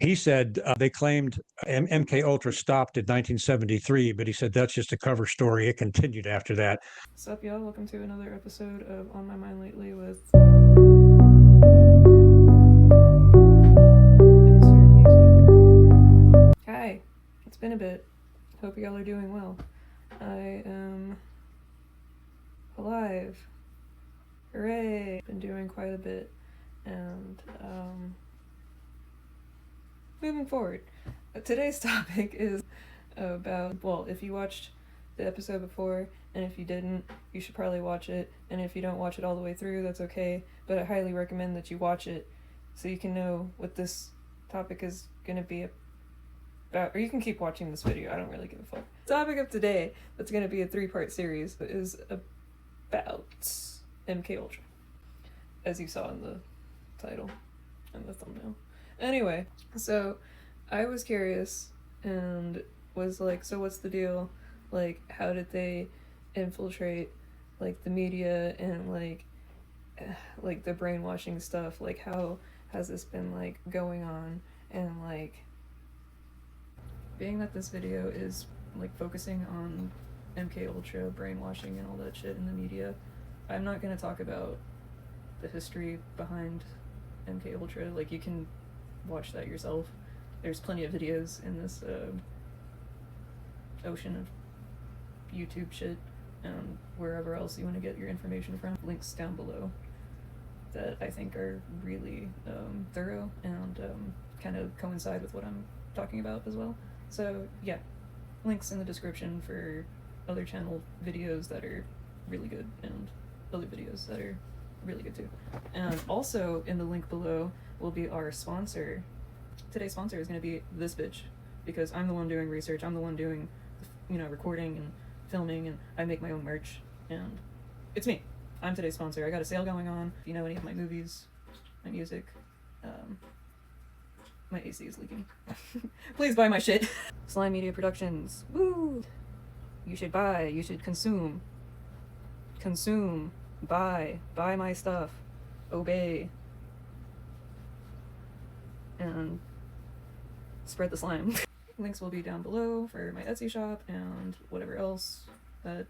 He said they claimed MKUltra stopped in 1973, but he said that's just a cover story. It continued after that. What's up, y'all? Welcome to another episode of On My Mind Lately with insert music. Hi, it's been a bit. Hope y'all are doing well. I am alive. Hooray! Been doing quite a bit, and moving forward. Today's topic is about, well, if you watched the episode before, and if you didn't, you should probably watch it, and if you don't watch it all the way through, that's okay, but I highly recommend that you watch it so you can know what this topic is going to be about, or you can keep watching this video, I don't really give a fuck. The topic of today, that's going to be a 3-part series, is about MKUltra, as you saw in the title and the thumbnail. Anyway, so I was curious and was like, so what's the deal? Like, how did they infiltrate, like, the media and, like the brainwashing stuff? Like, how has this been, like, going on? And, like, being that this video is, like, focusing on MKUltra, brainwashing, and all that shit in the media, I'm not gonna talk about the history behind MKUltra. Like, you can watch that yourself. There's plenty of videos in this ocean of YouTube shit and wherever else you want to get your information from. Links down below that I think are really thorough and kind of coincide with what I'm talking about as well. So yeah, links in the description for other channel videos that are really good and other videos that are really good too. And also in the link below will be our sponsor. Today's sponsor is going to be this bitch, because I'm the one doing research, I'm the one doing, recording and filming, and I make my own merch, and it's me. I'm today's sponsor. I got a sale going on. If you know any of my movies, my music, my AC is leaking. Please buy my shit. Slime Media Productions. Woo! You should buy, you should consume, buy my stuff, obey, and spread the slime. Links will be down below for my Etsy shop and whatever else that,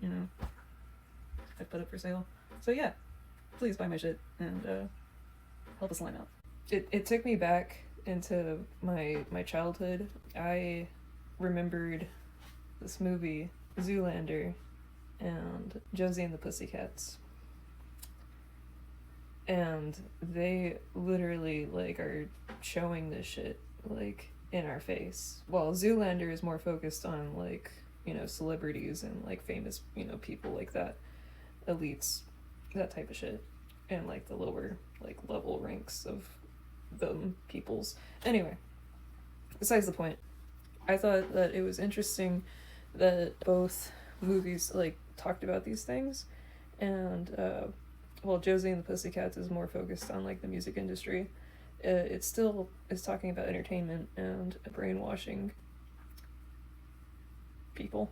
I put up for sale. So yeah, please buy my shit and help a slime out. It took me back into my childhood. I remembered this movie, Zoolander, and Josie and the Pussycats. And they literally, like, are showing this shit, like, in our face. Well, Zoolander is more focused on, like, celebrities and, like, famous, people like that. Elites, that type of shit. And, like, the lower, like, level ranks of them peoples. Anyway, besides the point, I thought that it was interesting that both movies, like, talked about these things. And, well, Josie and the Pussycats is more focused on, like, the music industry. It still is talking about entertainment and brainwashing people.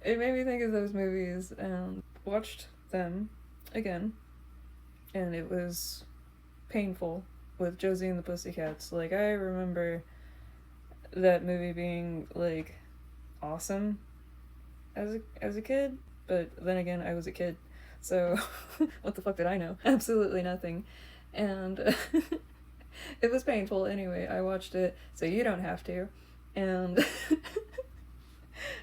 It made me think of those movies and watched them again, and it was painful with Josie and the Pussycats. Like, I remember that movie being, like, awesome as a kid, but then again, I was a kid. So, what the fuck did I know? Absolutely nothing. And it was painful anyway. I watched it, so you don't have to. And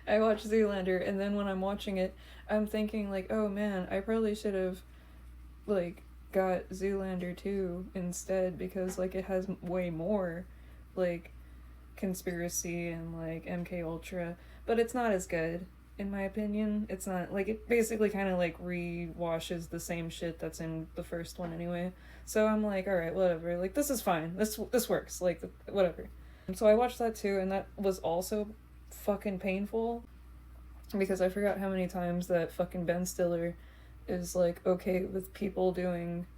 I watched Zoolander, and then when I'm watching it, I'm thinking, like, oh man, I probably should have, like, got Zoolander 2 instead, because, like, it has way more, like, conspiracy and, like, MKUltra, but it's not as good. In my opinion, it's not, like, it basically kind of, like, re-washes the same shit that's in the first one anyway. So I'm like, alright, whatever, like, this is fine, this works, like, whatever. And so I watched that too, and that was also fucking painful, because I forgot how many times that fucking Ben Stiller is, like, okay with people doing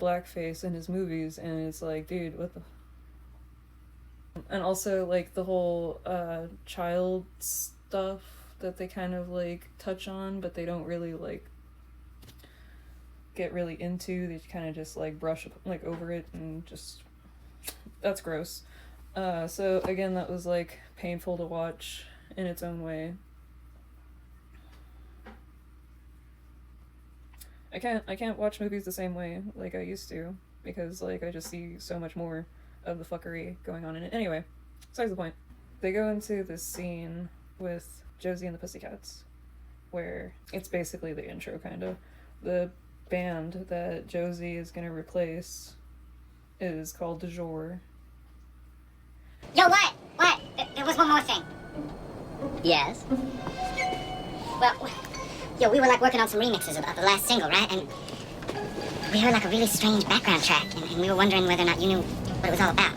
blackface in his movies, and it's like, dude, what the... And also, like, the whole, child stuff that they kind of, like, touch on, but they don't really, like, get really into. They kind of just, like, brush, like, over it and just That's gross. So again, that was like painful to watch in its own way. I can't watch movies the same way like I used to, because like I just see so much more of the fuckery going on in it. Anyway, besides the point. They go into this scene with Josie and the Pussycats, where it's basically the intro, kind of. The band that Josie is gonna replace is called Du Jour. Yo, what? What? There was one more thing. Yes? Well, yo, we were like working on some remixes of the last single, right? And we heard like a really strange background track, and we were wondering whether or not you knew what it was all about.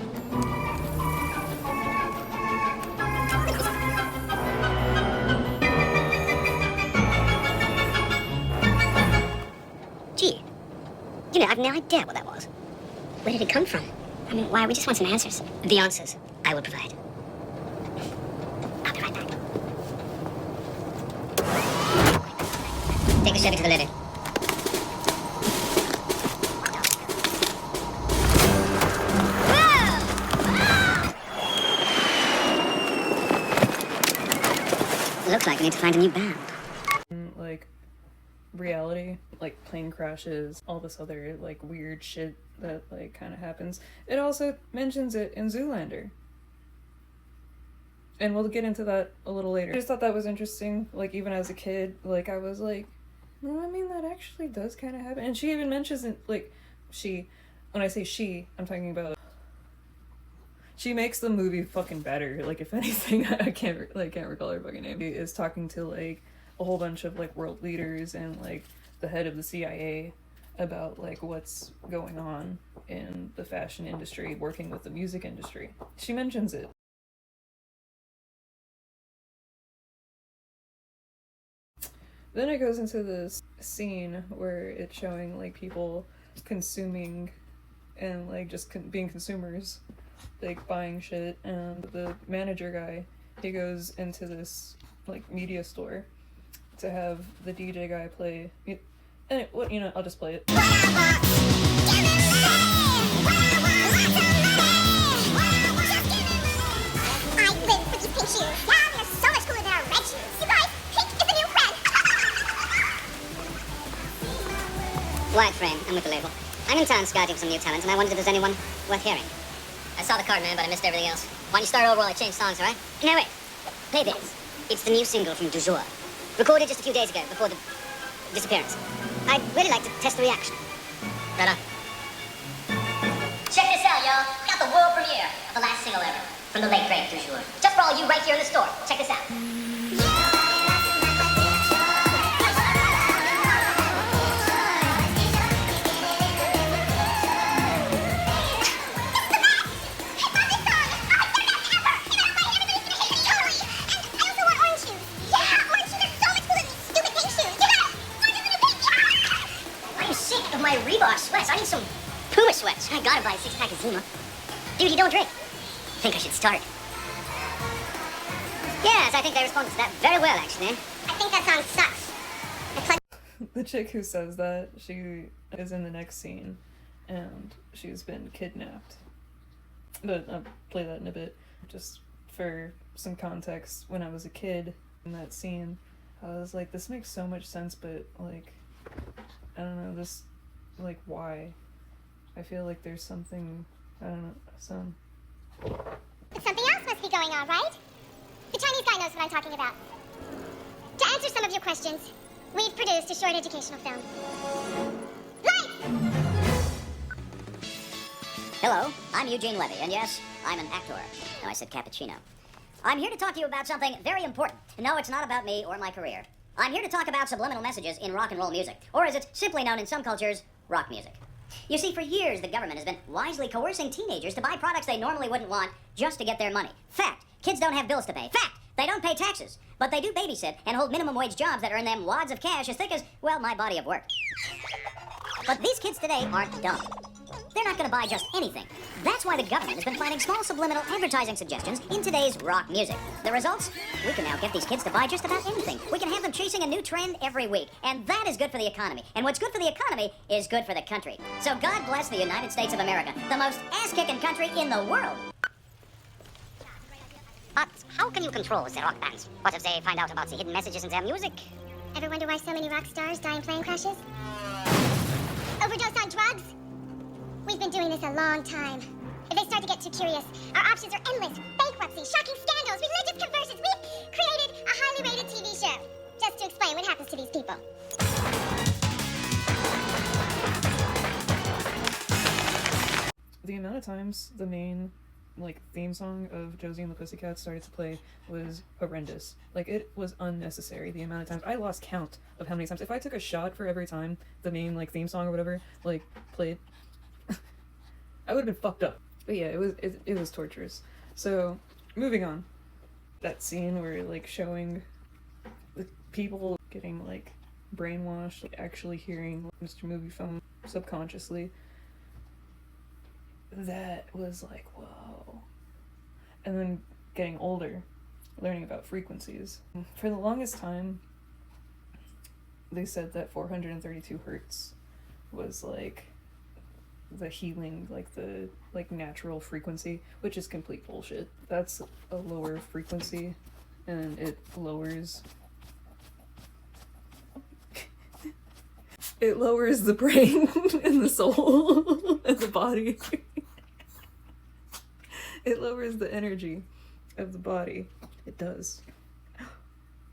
Gee, you know, I have no idea what that was. Where did it come from? I mean, why? We just want some answers. The answers I will provide. I'll be right back. Take a Chevy to the levee. Looks like we need to find a new band. Like reality, like plane crashes, all this other like weird shit that like kind of happens. It also mentions it in Zoolander. And we'll get into that a little later. I just thought that was interesting. Like, even as a kid, like, I was like, no, I mean, that actually does kind of happen. And she even mentions it, like, when I say she, I'm talking about, she makes the movie fucking better. Like, if anything, I can't recall her fucking name. She is talking to, like, a whole bunch of, like, world leaders and, like, the head of the CIA about, like, what's going on in the fashion industry, working with the music industry. She mentions it. Then it goes into this scene where it's showing, like, people consuming and, like, just being consumers, like, buying shit, and the manager guy, he goes into this, like, media store to have the DJ guy play, and I'll just play it. Wide frame, I'm with the label. I'm in town scouting for some new talent, and I wondered if there's anyone worth hearing. I saw the card, man, but I missed everything else. Why don't you start over while I change songs, all right? No, wait. Play this. It's the new single from Du Jour. Recorded just a few days ago, before the disappearance. I'd really like to test the reaction. Right on. Check this out, y'all. Got the world premiere of the last single ever from the late great Du Jour. Just for all you right here in the store. Check this out. Sweats. I need some Puma sweats. I gotta buy a 6-pack of Zima. Dude, you don't drink. Think I should start. Yes, I think they responded to that very well, actually. I think that song sucks. The chick who says that, she is in the next scene, and she's been kidnapped. But I'll play that in a bit. Just for some context, when I was a kid in that scene, I was like, this makes so much sense, but, like, I don't know, this... like, why? I feel like there's something, I don't know, But something else must be going on, right? The Chinese guy knows what I'm talking about. To answer some of your questions, we've produced a short educational film. Lights! Hello, I'm Eugene Levy, and yes, I'm an actor. No, I said cappuccino. I'm here to talk to you about something very important. No, it's not about me or my career. I'm here to talk about subliminal messages in rock and roll music, or as it's simply known in some cultures, rock music. You see, for years, the government has been wisely coercing teenagers to buy products they normally wouldn't want just to get their money. Fact, kids don't have bills to pay. Fact, they don't pay taxes. But they do babysit and hold minimum wage jobs that earn them wads of cash as thick as, well, my body of work. But these kids today aren't dumb. they're not going to buy just anything. That's why the government has been planting small subliminal advertising suggestions in today's rock music. The results? We can now get these kids to buy just about anything. We can have them chasing a new trend every week, and that is good for the economy. And what's good for the economy is good for the country. So God bless the United States of America, the most ass-kicking country in the world. But how can you control the rock bands? What if they find out about the hidden messages in their music? Ever wonder why so many rock stars die in plane crashes? Overdose on drugs? We've been doing this a long time. If they start to get too curious, our options are endless. Bankruptcy, shocking scandals, religious conversions. We've created a highly rated TV show just to explain what happens to these people. The amount of times the main theme song of Josie and the Pussycats started to play was horrendous. It was unnecessary. The amount of times I lost count of how many times. If I took a shot for every time the main theme song or whatever played, I would have been fucked up. But yeah, it was torturous. So moving on, that scene where showing the people getting brainwashed, actually hearing Mr. Movie Phone subconsciously. That was whoa. And then getting older, learning about frequencies. For the longest time, they said that 432 hertz was the healing, the natural frequency, which is complete bullshit. That's a lower frequency, and it lowers it lowers the brain and the soul and the body. It lowers the energy of the body. It does.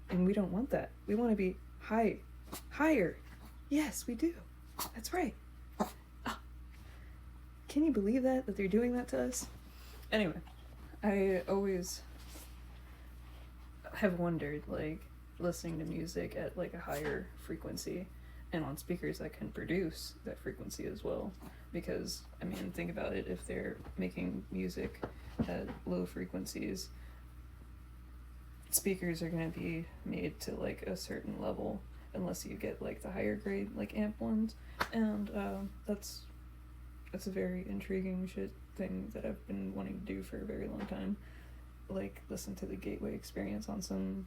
And we don't want that. We want to be higher. Yes, we do. That's right. Can you believe that they're doing that to us? Anyway, I always have wondered, listening to music at a higher frequency and on speakers that can produce that frequency as well. Because, think about it, if they're making music at low frequencies, speakers are going to be made to a certain level unless you get the higher grade amp ones, and that's a very intriguing thing that I've been wanting to do for a very long time. Listen to the Gateway Experience on some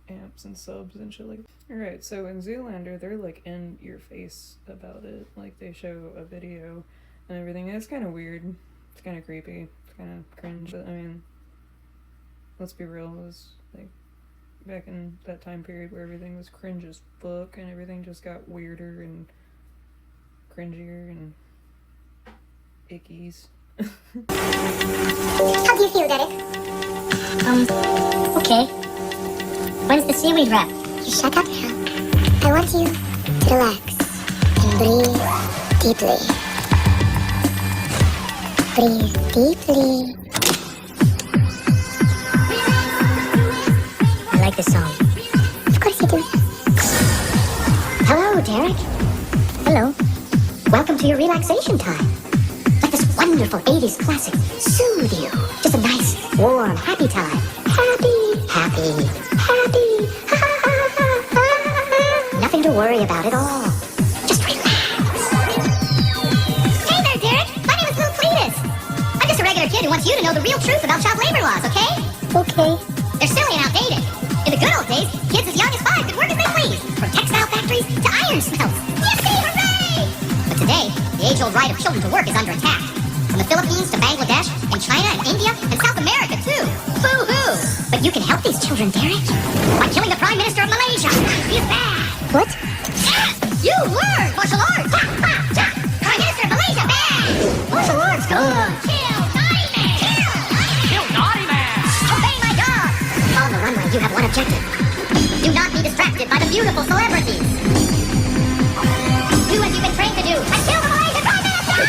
amps and subs and shit Alright, so in Zoolander, they're in your face about it. They show a video and everything, and it's kind of weird. It's kind of creepy. It's kind of cringe. But let's be real, it was back in that time period where everything was cringe as fuck and everything just got weirder and cringier and ickies. How do you feel, Derek? Okay. When's the seaweed wrap? You shut up now. I want you to relax and breathe deeply. Breathe deeply. I like this song. Of course you do. Hello, Derek. Hello. Welcome to your relaxation time. Let this wonderful 80s classic soothe you. Just a nice, warm, happy time. Happy. Nothing to worry about at all. Just relax. Hey there, Derek. My name is Lil Cletus. I'm just a regular kid who wants you to know the real truth about child labor laws, okay? Okay. They're silly and outdated. In the good old days, kids as young as 5 could work as they pleased, from textile factories to iron smelts. Yippee, hooray! But today, the age-old right of children to work is under attack. From the Philippines to Bangladesh, and China and India, and South America too. Boo-hoo! But you can help these children, Derek, by killing the Prime Minister of Malaysia. He's bad. What? Yes! You learned martial arts! Prime Minister of Malaysia, bad! Martial arts, good! Kill naughty man! Kill naughty man! Obey my dog! On the runway, you have one objective. Do not be distracted by the beautiful celebrities. Do as you've been trained to do, and kill the Malaysian Prime Minister!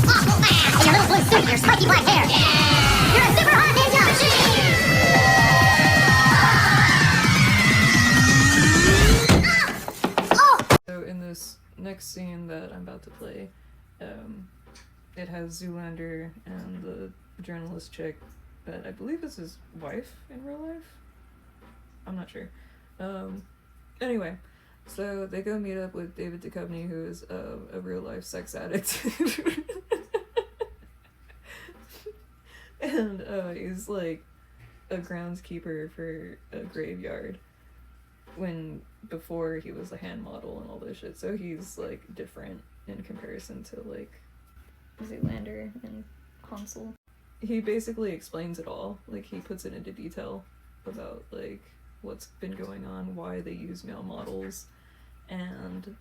Awful man! In your little blue suit and your spiky black hair. Yeah! You're a super hot ninja! So in this next scene that I'm about to play, it has Zoolander and the journalist chick that I believe is his wife in real life? I'm not sure. Anyway, So they go meet up with David Duchovny, who is a real life sex addict. And he's like a groundskeeper for a graveyard before he was a hand model and all this shit. So he's like different in comparison to like Zoolander and Hansel. He basically explains it all. Like he puts it into detail about like what's been going on, why they use male models, and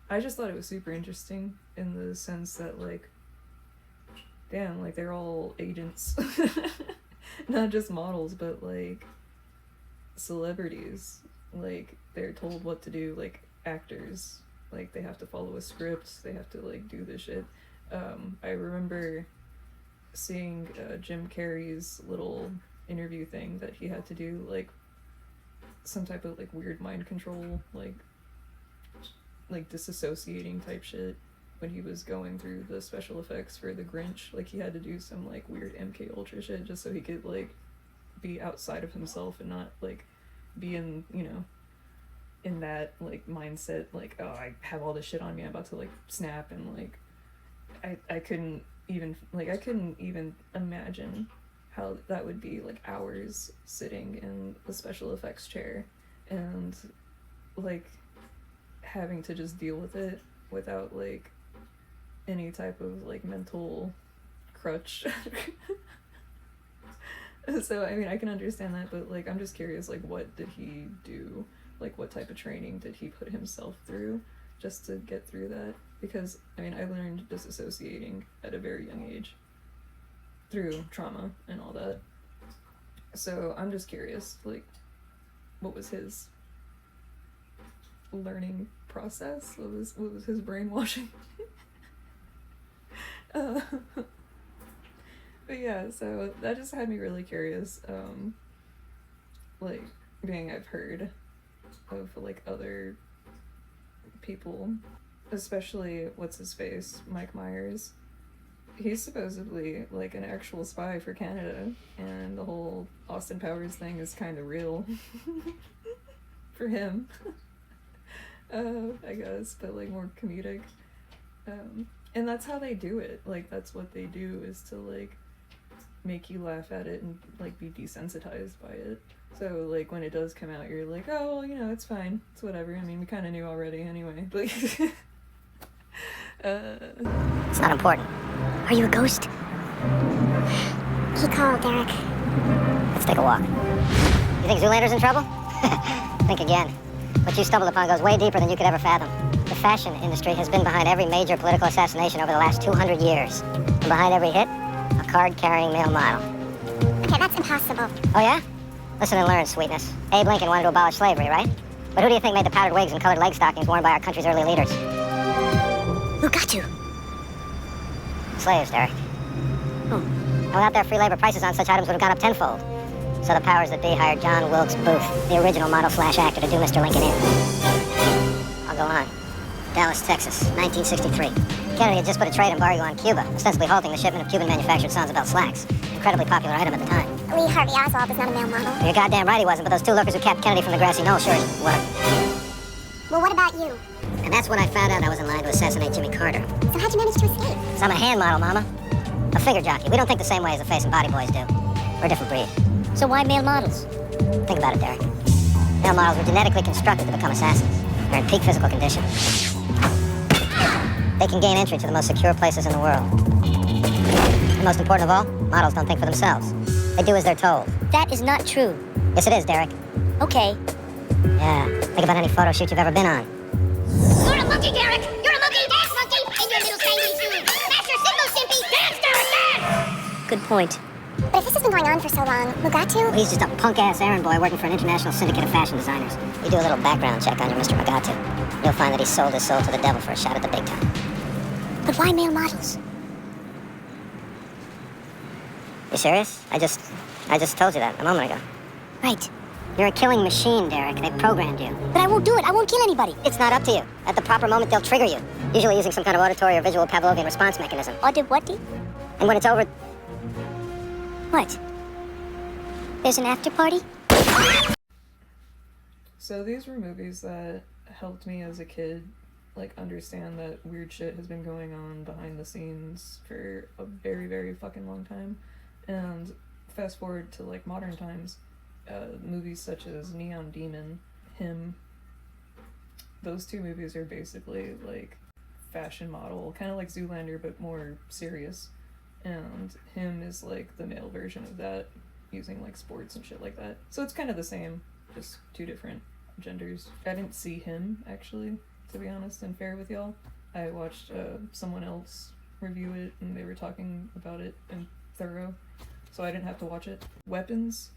I just thought it was super interesting in the sense that like, damn, like they're all agents. Not just models, but like celebrities. Like they're told what to do, like actors. Like they have to follow a script, they have to like do this shit. I remember seeing Jim Carrey's little interview thing that he had to do, like some type of like weird mind control, like disassociating type shit when he was going through the special effects for The Grinch. Like he had to do some like weird MKUltra shit just so he could like be outside of himself and not like be in, you know, in that like mindset, like, oh, I have all this shit on me, I'm about to like snap, and like I couldn't even imagine how that would be, like hours sitting in the special effects chair and like having to just deal with it without like any type of like mental crutch. So I mean, I can understand that, but like I'm just curious, like what did he do, like what type of training did he put himself through just to get through that? Because I mean, I learned disassociating at a very young age through trauma and all that, so I'm just curious, like what was his learning process, what was his brainwashing? But yeah, so that just had me really curious, like being I've heard of like other people, especially what's his face, Mike Myers. He's supposedly like an actual spy for Canada, and the whole Austin Powers thing is kind of real for him. I guess, but like more comedic. And that's how they do it. Like that's what they do, is to like make you laugh at it and like be desensitized by it. So like when it does come out, you're like, oh well, you know, it's fine, it's whatever. I mean, we kind of knew already anyway. Like, It's not important. Are you a ghost? He called, Derek. Let's take a walk. You think Zoolander's in trouble? Think again. What you stumbled upon goes way deeper than you could ever fathom. The fashion industry has been behind every major political assassination over the last 200 years. And behind every hit, a card-carrying male model. Okay, that's impossible. Oh yeah? Listen and learn, sweetness. Abe Lincoln wanted to abolish slavery, right? But who do you think made the powdered wigs and colored leg stockings worn by our country's early leaders? Who got you? Slaves, Derek. And without their free labor, prices on such items would have gone up tenfold. So the powers that be hired John Wilkes Booth, the original model/actor, to do Mr. Lincoln in. I'll go on. Dallas, Texas, 1963. Kennedy had just put a trade embargo on Cuba, ostensibly halting the shipment of Cuban-manufactured Sanzabel slacks. Incredibly popular item at the time. Lee Harvey Oswald is not a male model. You're goddamn right he wasn't, but those two lurkers who capped Kennedy from the grassy knoll sure were. Well, what about you? And that's when I found out I was in line to assassinate Jimmy Carter. So how'd you manage to escape? So I'm a hand model, Mama. A figure jockey. We don't think the same way as the face and body boys do. We're a different breed. So why male models? Think about it, Derek. Male models were genetically constructed to become assassins. They're in peak physical condition. They can gain entry to the most secure places in the world. And most important of all, models don't think for themselves. They do as they're told. That is not true. Yes, it is, Derek. Okay. Yeah. Think about any photo shoot you've ever been on. You're a monkey, Derek! You're a monkey! Dance, monkey! In your little tiny shoes! Master signal, Simpy! Dance, Derek, dance! Good point. But if this has been going on for so long, Mugatu? He's just a punk-ass errand boy working for an international syndicate of fashion designers. You do a little background check on your Mr. Magatu. You'll find that he sold his soul to the devil for a shot at the big time. But why male models? You serious? I just told you that a moment ago. Right. You're a killing machine, Derek. They programmed you. But I won't do it. I won't kill anybody. It's not up to you. At the proper moment, they'll trigger you. Usually using some kind of auditory or visual Pavlovian response mechanism. What? And when it's over... What? There's an after party? So these were movies that helped me as a kid, like, understand that weird shit has been going on behind the scenes for a very, very fucking long time. And fast forward to, like, modern times, movies such as Neon Demon, Him, those two movies are basically, like, fashion model, kind of like Zoolander, but more serious. And Him is, like, the male version of that, using, like, sports and shit like that. So it's kind of the same, just two different genders. I didn't see Him, actually, to be honest and fair with y'all. I watched someone else review it, and they were talking about it in thorough, so I didn't have to watch it. Weapons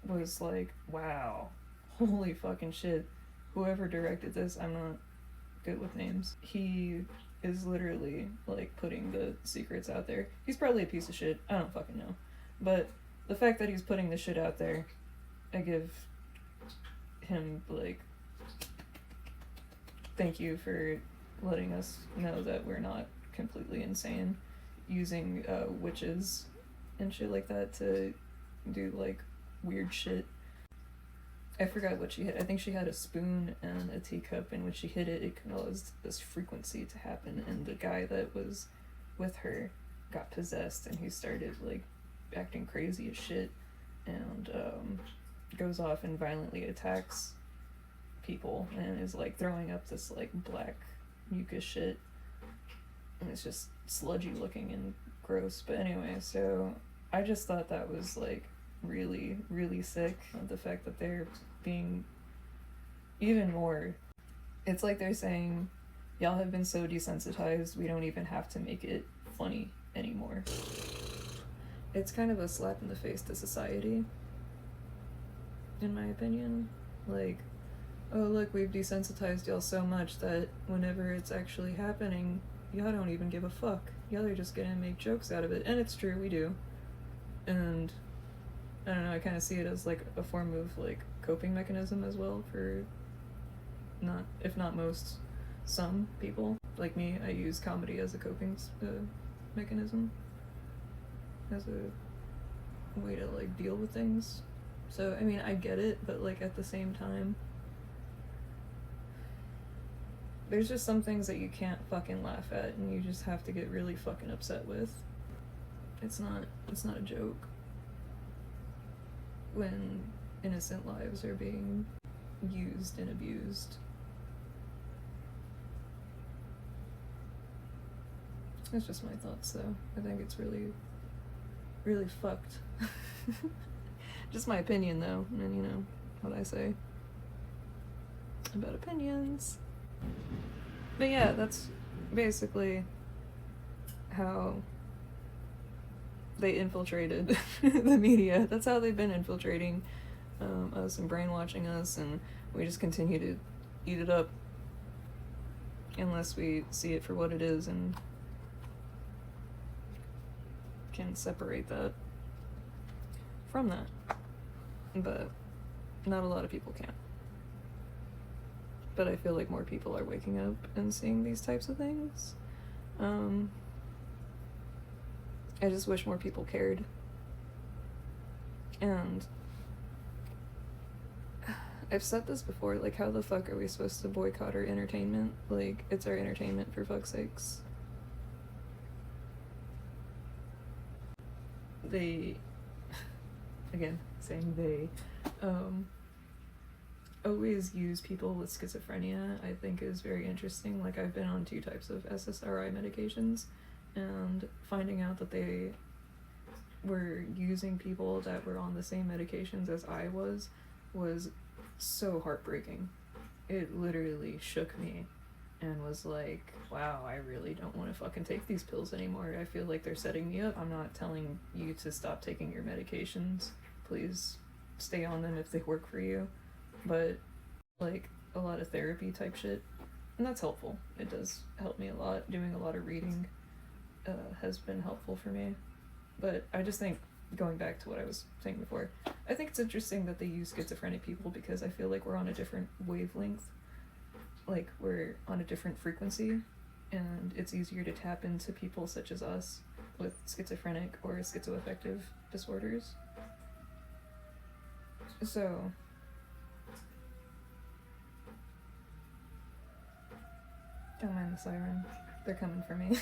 was like, wow, holy fucking shit. Whoever directed this, I'm not good with names. He is literally, like, putting the secrets out there. He's probably a piece of shit, I don't fucking know. But the fact that he's putting the shit out there, I give him, like, thank you for letting us know that we're not completely insane, using witches and shit like that to do, like, weird shit. I forgot what she hit. I think she had a spoon and a teacup, and when she hit it, it caused this frequency to happen, and the guy that was with her got possessed, and he started, like, acting crazy as shit, and goes off and violently attacks people, and is, like, throwing up this, like, black mucus shit, and it's just sludgy looking and gross. But anyway, so I just thought that was, like, really, really sick. The fact that they're being even more, it's like they're saying, y'all have been so desensitized, we don't even have to make it funny anymore. It's kind of a slap in the face to society, in my opinion. Like, oh look, we've desensitized y'all so much that whenever it's actually happening, y'all don't even give a fuck. Y'all are just gonna make jokes out of it. And it's true, we do. And I don't know, I kind of see it as, like, a form of, like, coping mechanism as well for not, if not most, some people. Like me, I use comedy as a coping mechanism, as a way to, like, deal with things. So, I mean, I get it, but, like, at the same time, there's just some things that you can't fucking laugh at, and you just have to get really fucking upset with. It's not a joke when innocent lives are being used and abused. That's just my thoughts, though. I think it's really, really fucked. Just my opinion, though, and you know what I say about opinions. But yeah, that's basically how they infiltrated the media. That's how they've been infiltrating us and brainwashing us, and we just continue to eat it up unless we see it for what it is and can separate that from that. But not a lot of people can. But I feel like more people are waking up and seeing these types of things. I just wish more people cared. And I've said this before, like, how the fuck are we supposed to boycott our entertainment? Like, it's our entertainment, for fuck's sakes. They, again, saying they, always use people with schizophrenia, I think is very interesting. Like, I've been on 2 types of SSRI medications, and finding out that they were using people that were on the same medications as I was so heartbreaking. It literally shook me and was like, wow, I really don't want to fucking take these pills anymore. I feel like they're setting me up. I'm not telling you to stop taking your medications. Please stay on them if they work for you. But, like, a lot of therapy type shit, and that's helpful. It does help me a lot. Doing a lot of reading has been helpful for me. But I just think, going back to what I was saying before, I think it's interesting that they use schizophrenic people because I feel like we're on a different wavelength. Like, we're on a different frequency, and it's easier to tap into people such as us with schizophrenic or schizoaffective disorders. So hearing the siren. They're coming for me.